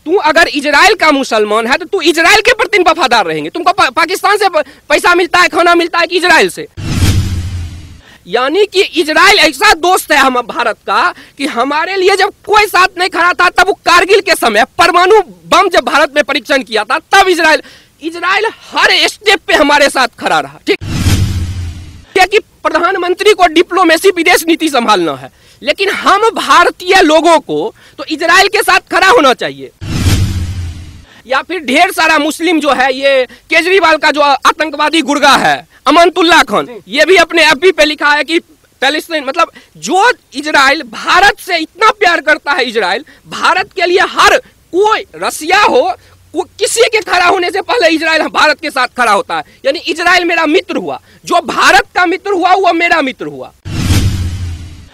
तू अगर इजराइल का मुसलमान है तो तू इजराइल के प्रति वफादार रहेंगे। तुमको पाकिस्तान से पैसा मिलता है, खाना मिलता है कि इजराइल से? यानी कि इजराइल ऐसा दोस्त है हम भारत का कि हमारे लिए जब कोई साथ नहीं खड़ा था, तब वो कारगिल के समय परमाणु बम जब भारत में परीक्षण किया था, तब इजराइल हर स्टेप पे हमारे साथ खड़ा रहा। ठीक है कि प्रधानमंत्री को डिप्लोमेसी विदेश नीति संभालना है, लेकिन हम भारतीय लोगों को तो इजराइल के साथ खड़ा होना चाहिए। या फिर ढेर सारा मुस्लिम जो है, ये केजरीवाल का जो आतंकवादी गुर्गा है अमानतुल्लाह खान, ये भी अपने एफबी पे लिखा है कि पैलेस्टाइन, मतलब जो इजराइल भारत से इतना प्यार करता है, इजराइल भारत के लिए हर कोई रसिया हो किसी के खड़ा होने से पहले इजराइल भारत के साथ खड़ा होता है। यानी इजराइल मेरा मित्र हुआ, जो भारत का मित्र हुआ वो मेरा मित्र हुआ।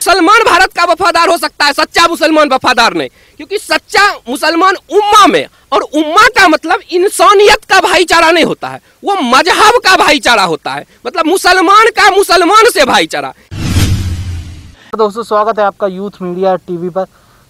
मुसलमान भारत का वफादार हो सकता है, सच्चा मुसलमान वफादार नहीं, क्योंकि सच्चा मुसलमान उम्मा में, और उम्मा का मतलब इंसानियत का भाईचारा नहीं होता है, वो मजहब का भाईचारा होता है, मतलब मुसलमान का मुसलमान से भाईचारा। दोस्तों, स्वागत है आपका यूथ मीडिया टीवी पर।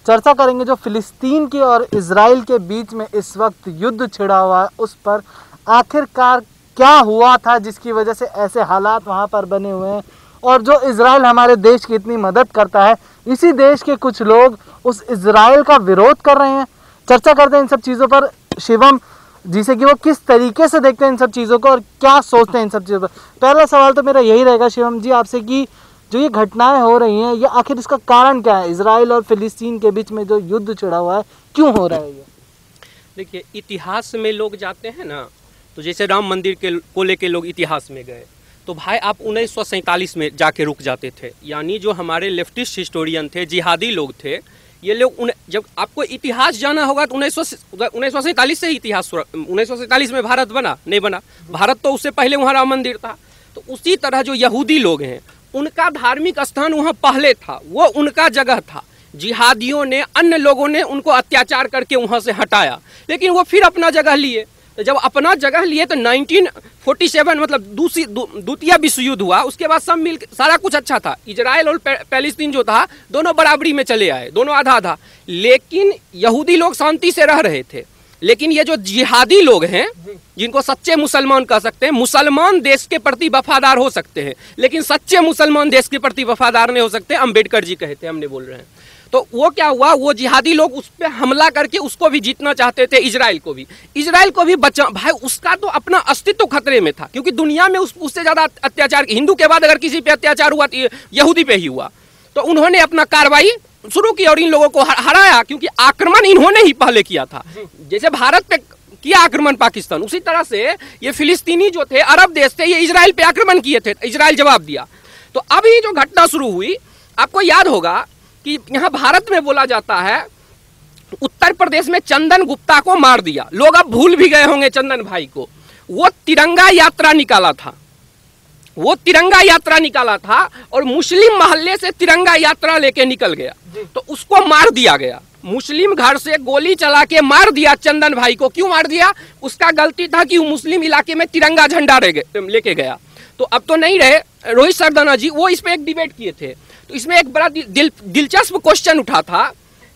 चर्चा करेंगे जो फिलिस्तीन के और इजराइल के बीच में इस वक्त युद्ध छिड़ा हुआ है, उस पर आखिरकार क्या हुआ था जिसकी वजह से ऐसे हालात वहां पर बने हुए हैं, और जो इजराइल हमारे देश की इतनी मदद करता है, इसी देश के कुछ लोग उस इजराइल का विरोध कर रहे हैं। चर्चा करते हैं इन सब चीज़ों पर शिवम जी से कि वो किस तरीके से देखते हैं इन सब चीज़ों को और क्या सोचते हैं इन सब चीज़ों पर। पहला सवाल तो मेरा यही रहेगा शिवम जी आपसे कि जो ये घटनाएं हो रही हैं, ये आखिर इसका कारण क्या है? इजराइल और फिलिस्तीन के बीच में जो युद्ध छिड़ा हुआ है, क्यों हो रहा है ये? देखिए, इतिहास में लोग जाते हैं ना, तो जैसे राम मंदिर को लेके लोग इतिहास में गए, तो भाई आप 1947 में जाके रुक जाते थे। यानी जो हमारे लेफ्टिस्ट हिस्टोरियन थे, जिहादी लोग थे, ये लोग जब आपको इतिहास जाना होगा तो 1947 से ही इतिहास, 1947 में भारत बना नहीं बना, भारत तो उससे पहले वहाँ राम मंदिर था। तो उसी तरह जो यहूदी लोग हैं, उनका धार्मिक स्थान वहाँ पहले था, वो उनका जगह था। जिहादियों ने, अन्य लोगों ने उनको अत्याचार करके वहाँ से हटाया, लेकिन वो फिर अपना जगह लिए। तो जब अपना जगह लिए तो 1947 मतलब द्वितीय विश्व युद्ध हुआ, उसके बाद सब मिल सारा कुछ अच्छा था। इजराइल और पैलेस्तीन जो था, दोनों बराबरी में चले आए, दोनों आधा आधा, लेकिन यहूदी लोग शांति से रह रहे थे। लेकिन ये जो जिहादी लोग हैं, जिनको सच्चे मुसलमान कह सकते हैं, मुसलमान देश के प्रति वफादार हो सकते हैं, लेकिन सच्चे मुसलमान देश के प्रति वफादार नहीं हो सकते। अम्बेडकर जी कहते हैं, हमने बोल रहे हैं। तो वो क्या हुआ, वो जिहादी लोग उस पर हमला करके उसको भी जीतना चाहते थे, इजराइल को भी बचा। भाई उसका तो अपना अस्तित्व खतरे में था, क्योंकि दुनिया में उससे ज्यादा अत्याचार, हिंदू के बाद अगर किसी पे अत्याचार हुआ तो यहूदी पे ही हुआ। तो उन्होंने अपना कार्रवाई शुरू की और इन लोगों को हराया, क्योंकि आक्रमण इन्होंने ही पहले किया था। जैसे भारत पे किया आक्रमण पाकिस्तान, उसी तरह से ये फिलिस्तीनी जो थे, अरब देश थे, ये इजराइल पे आक्रमण किए थे, इजराइल जवाब दिया। तो अभी जो घटना शुरू हुई, आपको याद होगा कि यहाँ भारत में बोला जाता है उत्तर प्रदेश में चंदन गुप्ता को मार दिया। लोग अब भूल भी गए होंगे चंदन भाई को। वो तिरंगा यात्रा निकाला था, और मुस्लिम मोहल्ले से तिरंगा यात्रा लेके निकल गया, तो उसको मार दिया गया। मुस्लिम घर से गोली चला के मार दिया चंदन भाई को। क्यों मार दिया? उसका गलती था कि वो मुस्लिम इलाके में तिरंगा झंडा लेके गया। तो अब तो नहीं रहे रोहित सरदाना जी, वो इस पे एक डिबेट किए थे। तो इसमें एक बड़ा दिलचस्प क्वेश्चन उठा था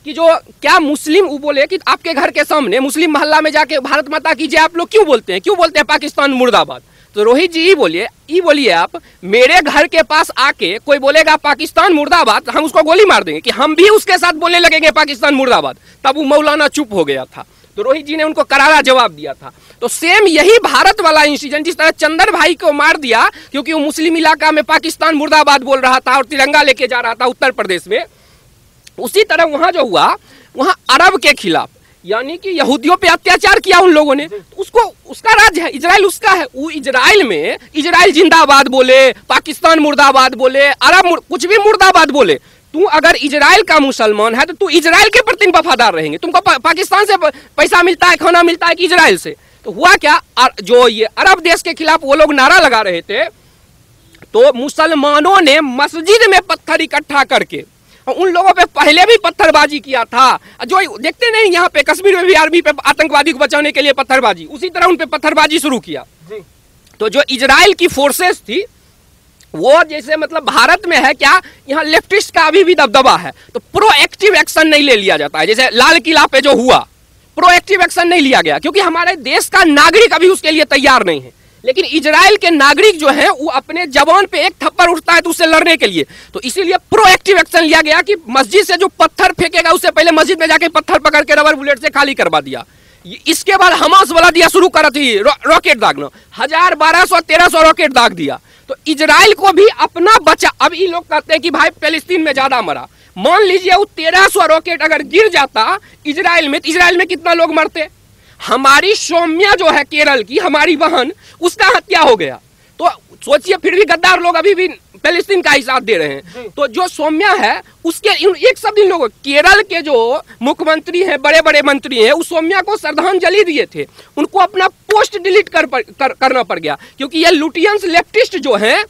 कि जो क्या मुस्लिम, वो बोले कि आपके घर के सामने मुस्लिम मोहल्ला में जाके भारत माता की जय आप लोग क्यों बोलते हैं पाकिस्तान मुर्दाबाद? तो रोहित जी बोलिए आप, मेरे घर के पास आके कोई बोलेगा पाकिस्तान मुर्दाबाद, हम उसको गोली मार देंगे कि हम भी उसके साथ बोलने लगेंगे पाकिस्तान मुर्दाबाद। तब वो मौलाना चुप हो गया था, तो रोहित जी ने उनको करारा जवाब दिया था। तो सेम यही भारत वाला इंसिडेंट, जिस तरह चंदन भाई को मार दिया क्योंकि वो मुस्लिम इलाका में पाकिस्तान मुर्दाबाद बोल रहा था और तिरंगा लेके जा रहा था उत्तर प्रदेश में, उसी तरह वहां जो हुआ, वहां अरब के खिलाफ, यानी कि यहूदियों पे अत्याचार किया उन लोगों ने। उसको, उसका राज्य है इजराइल, उसका है। वो इजराइल में इजराइल जिंदाबाद बोले, पाकिस्तान मुर्दाबाद बोले, अरब कुछ भी मुर्दाबाद बोले, तू अगर इजराइल का मुसलमान है तो तू इजराइल के प्रति वफादार रहेंगे। तुमको पाकिस्तान से पैसा मिलता है, खाना मिलता है कि इजराइल से? तो हुआ क्या, जो ये अरब देश के खिलाफ वो लोग नारा लगा रहे थे, तो मुसलमानों ने मस्जिद में पत्थर इकट्ठा करके उन लोगों पे पहले भी पत्थरबाजी किया था। जो देखते नहीं यहाँ पे कश्मीर में भी आर्मी पे आतंकवादी को बचाने के लिए पत्थरबाजी, उसी तरह उन पे पत्थरबाजी शुरू किया। तो जो इजराइल की फोर्सेस थी, वो जैसे मतलब भारत में है क्या, यहाँ लेफ्टिस्ट का अभी भी दबदबा है, तो प्रोएक्टिव एक्शन नहीं ले लिया जाता है। जैसे लाल किला पे जो हुआ, प्रोएक्टिव एक्शन नहीं लिया गया, क्योंकि हमारे देश का नागरिक अभी उसके लिए तैयार नहीं है। लेकिन इजराइल के नागरिक जो है वो अपने जवान पे एक थप्पड़ उठता है तो उससे लड़ने के लिए, तो इसीलिए प्रोएक्टिव एक्शन लिया गया कि मस्जिद से जो पत्थर फेंकेगा उससे पहले मस्जिद में जाके पत्थर पकड़ के रबर बुलेट से खाली करवा दिया। इसके बाद हमास वाला दिया शुरू करा थी रॉकेट दागना, 1000, 1200, 1300 रॉकेट दाग दिया। तो इजराइल को भी अपना बचा, अब ये लोग कहते हैं कि भाई फिलिस्तीन में ज्यादा मरा, मान लीजिए वो 1300 रॉकेट अगर गिर जाता इजराइल में, तो इजराइल में कितना लोग मरते। हमारी सौम्या जो है केरल की, हमारी बहन, उसका हत्या हो गया, तो सोचिए फिर भी गद्दार लोग अभी भी फिलिस्तीन का ही साथ दे रहे हैं। तो जो सौम्या है उसके एक शब्द इन लोगों, केरल के जो मुख्यमंत्री हैं, बड़े बड़े मंत्री हैं, उस सौम्या को श्रद्धांजलि दिए थे, उनको अपना पोस्ट डिलीट करना पड़ गया, क्योंकि ये लुटियंस लेफ्टिस्ट जो हैं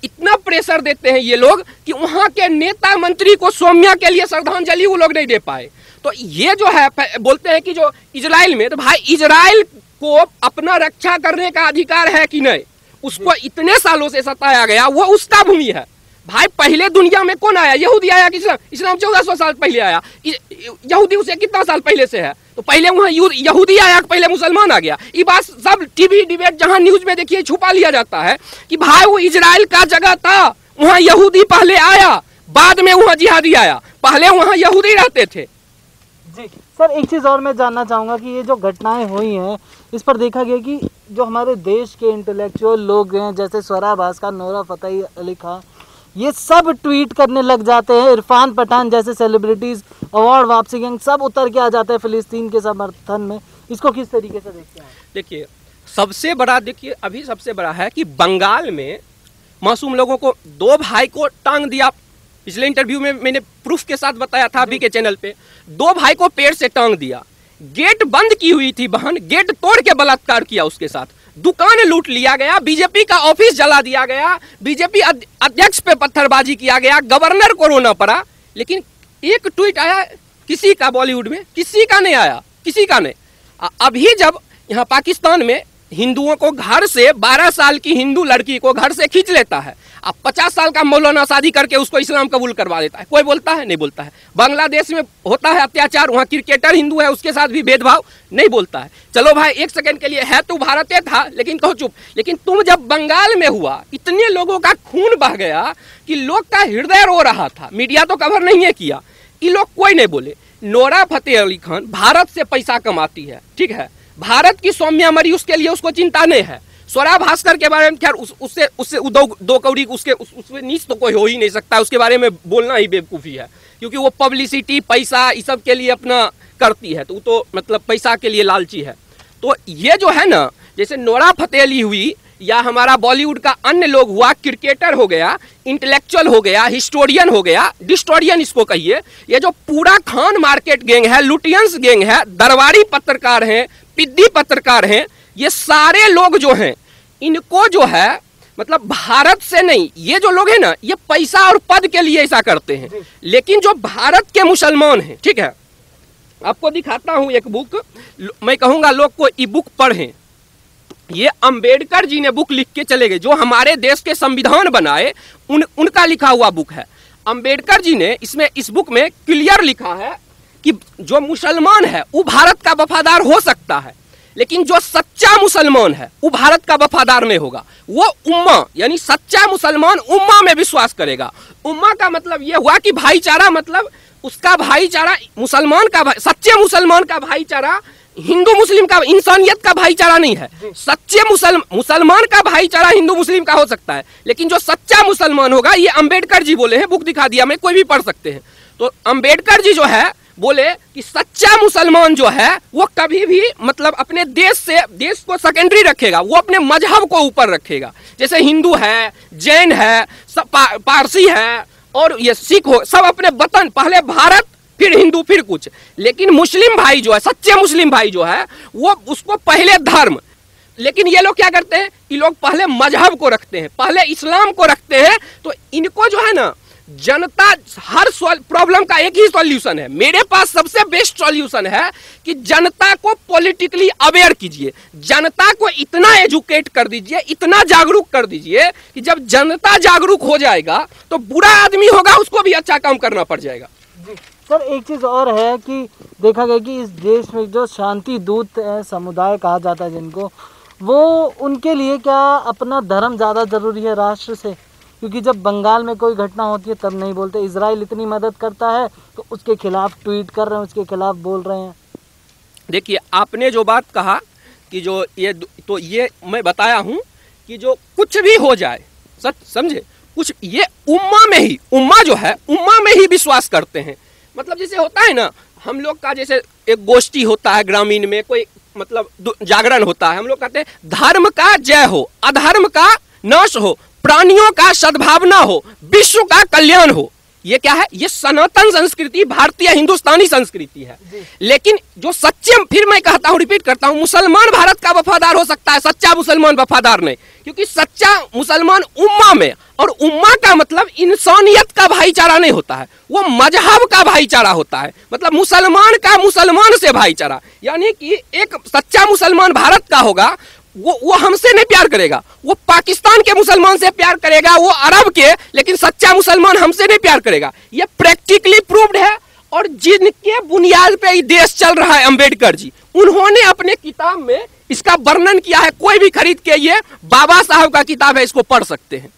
इतना प्रेशर देते हैं ये लोग कि वहां के नेता मंत्री को सौम्या के लिए श्रद्धांजलि वो लोग नहीं दे पाए। तो ये जो है बोलते हैं कि जो इजराइल में, तो भाई इजराइल को अपना रक्षा करने का अधिकार है कि नहीं, उसको इतने सालों से सताया गया, वो उसका भूमि है। भाई पहले दुनिया में कौन आया? यहूदी आया कि इस्लाम 1400 साल पहले आया। यहूदी उसे कितना साल पहले से है? तो पहले वहाँ यहूदी आया, पहले मुसलमान आ गया। ये बात सब टीवी डिबेट जहाँ न्यूज में देखिए छुपा लिया जाता है कि भाई वो इजराइल का जगह था, वहाँ यहूदी पहले आया, बाद में वहाँ जिहादी आया, पहले वहाँ यहूदी रहते थे। जी सर, एक चीज़ और मैं जानना चाहूँगा कि ये जो घटनाएं हुई हैं इस पर देखा गया कि जो हमारे देश के इंटेलेक्चुअल लोग हैं, जैसे स्वरा भास्कर, नोरा फतेही अली खान, ये सब ट्वीट करने लग जाते हैं। इरफान पठान जैसे सेलिब्रिटीज़, अवार्ड वापसी गैंग, सब उतर के आ जाते हैं फिलिस्तीन के समर्थन में। इसको किस तरीके से देखते हैं? देखिए सबसे बड़ा, देखिए अभी सबसे बड़ा है कि बंगाल में मासूम लोगों को, 2 भाई को टांग दिया। पिछले इंटरव्यू में मैंने प्रूफ के साथ बताया था अभी के चैनल पे, 2 भाई को पेड़ से टांग दिया। गेट बंद की हुई थी बहन, गेट तोड़ के बलात्कार किया उसके साथ। दुकान लूट लिया गया, बीजेपी का ऑफिस जला दिया गया, बीजेपी अध्यक्ष पे पत्थरबाजी किया गया, गवर्नर को रोना पड़ा। लेकिन एक ट्वीट आया किसी का, बॉलीवुड में किसी का नहीं आया, किसी का नहीं। अभी जब यहाँ पाकिस्तान में हिंदुओं को घर से, 12 साल की हिंदू लड़की को घर से खींच लेता है, अब 50 साल का मौलाना शादी करके उसको इस्लाम कबूल करवा देता है, कोई बोलता है? नहीं बोलता है। बांग्लादेश में होता है अत्याचार, वहाँ क्रिकेटर हिंदू है उसके साथ भी भेदभाव, नहीं बोलता है। चलो भाई एक सेकंड के लिए है तो भारतीय था, लेकिन कहो चुप। लेकिन तुम जब बंगाल में हुआ, इतने लोगों का खून बह गया कि लोग का हृदय रो रहा था, मीडिया तो कवर नहीं है किया, ये लोग कोई नहीं बोले। नोरा फतेही अली खान भारत से पैसा कमाती है, ठीक है, भारत की सौम्या मरी, उसके लिए उसको चिंता नहीं है। स्वरा भास्कर के बारे में खैर उससे दो कौड़ी उसमें नीच तो कोई हो ही नहीं सकता, उसके बारे में बोलना ही बेवकूफ़ी है, क्योंकि वो पब्लिसिटी, पैसा, इस सब के लिए अपना करती है, तो वो तो मतलब पैसा के लिए लालची है। तो ये जो है ना, जैसे नोरा फतेही अली हुई, या हमारा बॉलीवुड का अन्य लोग हुआ, क्रिकेटर हो गया, इंटेलेक्चुअल हो गया, हिस्टोरियन हो गया, डिस्टोरियन इसको कहिए, ये जो पूरा खान मार्केट गैंग है, लुटियंस गैंग है, दरबारी पत्रकार हैं, पिद्दी पत्रकार हैं, ये सारे लोग जो हैं, इनको जो है मतलब भारत से नहीं, ये जो लोग हैं ना, ये पैसा और पद के लिए ऐसा करते हैं। लेकिन जो भारत के मुसलमान हैं, ठीक है, आपको दिखाता हूं एक बुक, मैं कहूंगा लोग को ई बुक पढ़ें। ये अंबेडकर जी ने बुक लिख के चले गए, जो हमारे देश के संविधान बनाए, उनका लिखा हुआ बुक है। अंबेडकर जी ने इस बुक में क्लियर लिखा है कि जो मुसलमान है वो भारत का वफादार हो सकता है, लेकिन जो सच्चा मुसलमान है वो भारत का वफादार नहीं होगा। वो उम्मा, यानी सच्चा मुसलमान उम्मा में विश्वास करेगा। उम्मा का मतलब ये हुआ कि भाईचारा, मतलब उसका भाईचारा, मुसलमान का, सच्चे मुसलमान का भाईचारा हिंदू मुस्लिम का, इंसानियत का भाईचारा नहीं है। सच्चे मुसलमान का भाईचारा हिंदू मुस्लिम का हो सकता है, लेकिन जो सच्चा मुसलमान होगा, ये अंबेडकर जी बोले हैं, बुक दिखा दिया मैं, कोई भी पढ़ सकते हैं। तो अंबेडकर जी जो है बोले कि सच्चा मुसलमान जो है वो कभी भी मतलब अपने देश को सेकेंडरी रखेगा, वो अपने मजहब को ऊपर रखेगा। जैसे हिंदू है, जैन है, पारसी है और ये सिख हो, सब अपने वतन, पहले भारत फिर हिंदू फिर कुछ। लेकिन मुस्लिम भाई जो है, सच्चे मुस्लिम भाई जो है, वो उसको पहले धर्म। लेकिन ये लोग क्या करते हैं, ये लोग पहले मजहब को रखते हैं, पहले इस्लाम को रखते हैं। तो इनको जो है ना, जनता, हर प्रॉब्लम का एक ही सॉल्यूशन है। मेरे पास सबसे बेस्ट सॉल्यूशन है कि जनता को पॉलिटिकली अवेयर कीजिए, जनता को इतना एजुकेट कर दीजिए, इतना जागरूक कर दीजिए कि जब जनता जागरूक हो जाएगा तो बुरा आदमी होगा उसको भी अच्छा काम करना पड़ जाएगा। सर एक चीज़ और है कि देखा गया कि इस देश में जो शांति दूत है, समुदाय कहा जाता है जिनको, वो उनके लिए क्या अपना धर्म ज़्यादा ज़रूरी है राष्ट्र से? क्योंकि जब बंगाल में कोई घटना होती है तब नहीं बोलते, इजराइल इतनी मदद करता है तो उसके खिलाफ ट्वीट कर रहे हैं, उसके खिलाफ बोल रहे हैं। देखिए, आपने जो बात कहा कि जो ये मैं बताया हूँ कि जो कुछ भी हो जाए, सच समझे, कुछ ये उम्मा जो है उम्मा में ही विश्वास करते हैं। मतलब जैसे होता है ना, हम लोग का जैसे एक गोष्ठी होता है ग्रामीण में, कोई मतलब जागरण होता है, हम लोग कहते हैं धर्म का जय हो, अधर्म का नाश हो, प्राणियों का सद्भावना हो, विश्व का कल्याण हो। ये क्या है? ये सनातन संस्कृति, भारतीय हिंदुस्तानी संस्कृति है। लेकिन जो सच्चे, फिर मैं कहता हूँ, रिपीट करता हूँ, मुसलमान भारत का वफादार हो सकता है, सच्चा मुसलमान वफादार नहीं। क्योंकि सच्चा मुसलमान उम्मा में, और उम्मा का मतलब इंसानियत का भाईचारा नहीं होता है, वो मजहब का भाईचारा होता है। मतलब मुसलमान का मुसलमान से भाईचारा, यानी कि एक सच्चा मुसलमान भारत का होगा, वो हमसे नहीं प्यार करेगा, वो पाकिस्तान के मुसलमान से प्यार करेगा, वो अरब के, लेकिन सच्चा मुसलमान हमसे नहीं प्यार करेगा। ये प्रैक्टिकली प्रूव्ड है। और जिनके बुनियाद पे ये देश चल रहा है, अंबेडकर जी, उन्होंने अपने किताब में इसका वर्णन किया है। कोई भी खरीद के, ये बाबा साहब का किताब है, इसको पढ़ सकते हैं।